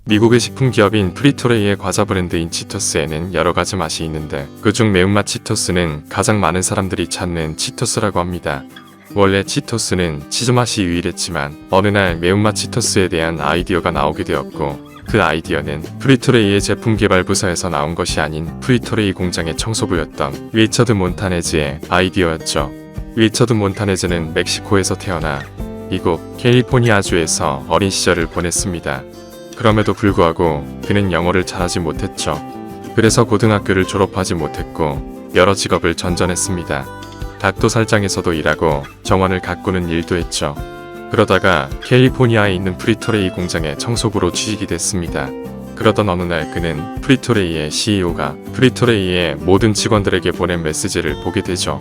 미국의 식품기업인 프리토레이의 과자 브랜드인 치토스에는 여러가지 맛이 있는데 그중 매운맛 치토스는 가장 많은 사람들이 찾는 치토스라고 합니다. 원래 치토스는 치즈 맛이 유일했지만 어느 날 매운맛 치토스에 대한 아이디어가 나오게 되었고 그 아이디어는 프리토레이의 제품 개발 부서에서 나온 것이 아닌 프리토레이 공장의 청소부였던 리처드 몬타네즈의 아이디어였죠. 리처드 몬타네즈는 멕시코에서 태어나 미국 캘리포니아주에서 어린 시절을 보냈습니다. 그럼에도 불구하고 그는 영어를 잘하지 못했죠. 그래서 고등학교를 졸업하지 못했고 여러 직업을 전전했습니다. 닭도살장에서도 일하고 정원을 가꾸는 일도 했죠. 그러다가 캘리포니아에 있는 프리토레이 공장의 청소부로 취직이 됐습니다. 그러던 어느 날 그는 프리토레이의 CEO가 프리토레이의 모든 직원들에게 보낸 메시지를 보게 되죠.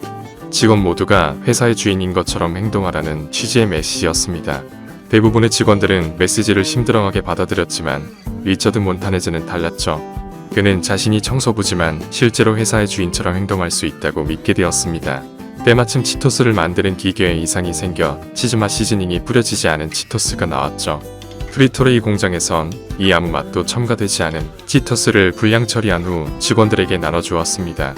직원 모두가 회사의 주인인 것처럼 행동하라는 취지의 메시지였습니다. 대부분의 직원들은 메시지를 심드렁하게 받아들였지만 리처드 몬타네즈는 달랐죠. 그는 자신이 청소부지만 실제로 회사의 주인처럼 행동할 수 있다고 믿게 되었습니다. 때마침 치토스를 만드는 기계에 이상이 생겨 치즈맛 시즈닝이 뿌려지지 않은 치토스가 나왔죠. 프리토레이 공장에선 이 아무 맛도 첨가되지 않은 치토스를 불량 처리한 후 직원들에게 나눠주었습니다.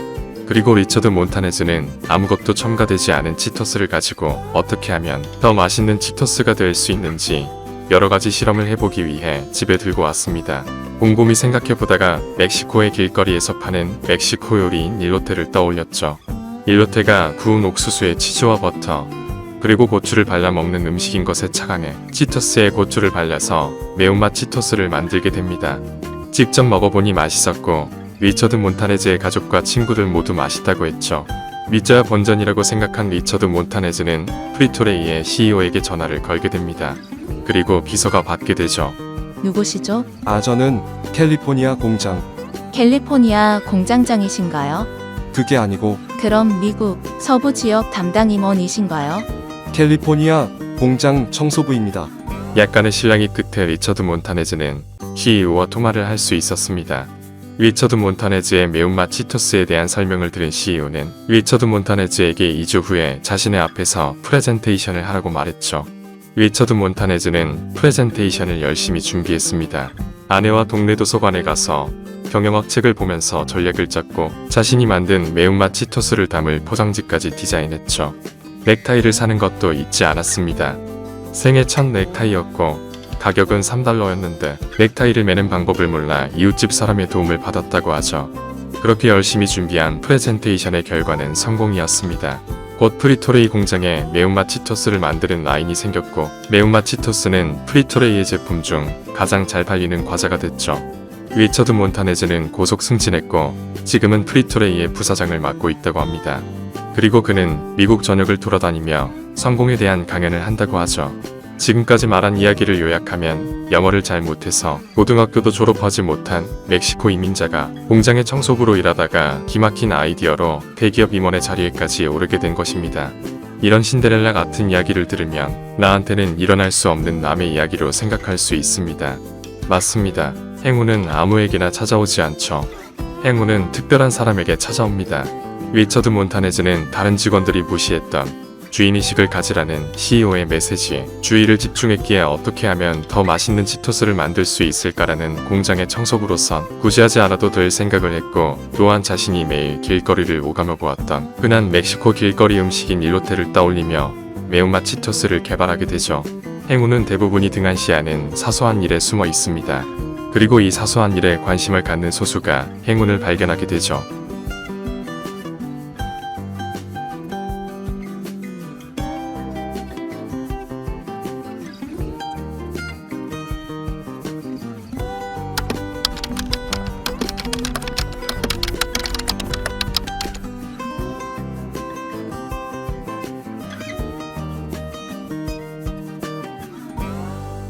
그리고 리처드 몬타네즈는 아무것도 첨가되지 않은 치토스를 가지고 어떻게 하면 더 맛있는 치토스가 될 수 있는지 여러가지 실험을 해보기 위해 집에 들고 왔습니다. 곰곰이 생각해보다가 멕시코의 길거리에서 파는 멕시코 요리인 일로테를 떠올렸죠. 일로테가 구운 옥수수에 치즈와 버터 그리고 고추를 발라 먹는 음식인 것에 착안해 치토스에 고추를 발라서 매운맛 치토스를 만들게 됩니다. 직접 먹어보니 맛있었고 리처드 몬타네즈의 가족과 친구들 모두 맛있다고 했죠. 믿져야 본전이라고 생각한 리처드 몬타네즈는 프리토레이의 CEO에게 전화를 걸게 됩니다. 그리고 비서가 받게 되죠. 누구시죠? 저는 캘리포니아 공장. 캘리포니아 공장장이신가요? 그게 아니고 그럼 미국 서부 지역 담당 임원이신가요? 캘리포니아 공장 청소부입니다. 약간의 실랑이 끝에 리처드 몬타네즈는 CEO와 통화를 할 수 있었습니다. 리처드 몬타네즈의 매운맛 치토스에 대한 설명을 들은 CEO는 리처드 몬타네즈에게 2주 후에 자신의 앞에서 프레젠테이션을 하라고 말했죠. 리처드 몬타네즈는 프레젠테이션을 열심히 준비했습니다. 아내와 동네 도서관에 가서 경영학 책을 보면서 전략을 짰고 자신이 만든 매운맛 치토스를 담을 포장지까지 디자인했죠. 넥타이를 사는 것도 잊지 않았습니다. 생애 첫 넥타이였고 가격은 $3였는데 넥타이를 매는 방법을 몰라 이웃집 사람의 도움을 받았다고 하죠. 그렇게 열심히 준비한 프레젠테이션의 결과는 성공이었습니다. 곧 프리토레이 공장에 매운맛 치토스를 만드는 라인이 생겼고 매운맛 치토스는 프리토레이의 제품 중 가장 잘 팔리는 과자가 됐죠. 리처드 몬타네즈는 고속 승진했고 지금은 프리토레이의 부사장을 맡고 있다고 합니다. 그리고 그는 미국 전역을 돌아다니며 성공에 대한 강연을 한다고 하죠. 지금까지 말한 이야기를 요약하면 영어를 잘 못해서 고등학교도 졸업하지 못한 멕시코 이민자가 공장의 청소부로 일하다가 기막힌 아이디어로 대기업 임원의 자리에까지 오르게 된 것입니다. 이런 신데렐라 같은 이야기를 들으면 나한테는 일어날 수 없는 남의 이야기로 생각할 수 있습니다. 맞습니다. 행운은 아무에게나 찾아오지 않죠. 행운은 특별한 사람에게 찾아옵니다. 리처드 몬타네즈는 다른 직원들이 무시했던 주인의식을 가지라는 CEO의 메시지에 주의를 집중했기에 어떻게 하면 더 맛있는 치토스를 만들 수 있을까라는 공장의 청소부로선 굳이 하지 않아도 될 생각을 했고 또한 자신이 매일 길거리를 오가며 보았던 흔한 멕시코 길거리 음식인 일로테를 떠올리며 매운맛 치토스를 개발하게 되죠. 행운은 대부분이 등한시하는 사소한 일에 숨어 있습니다. 그리고 이 사소한 일에 관심을 갖는 소수가 행운을 발견하게 되죠.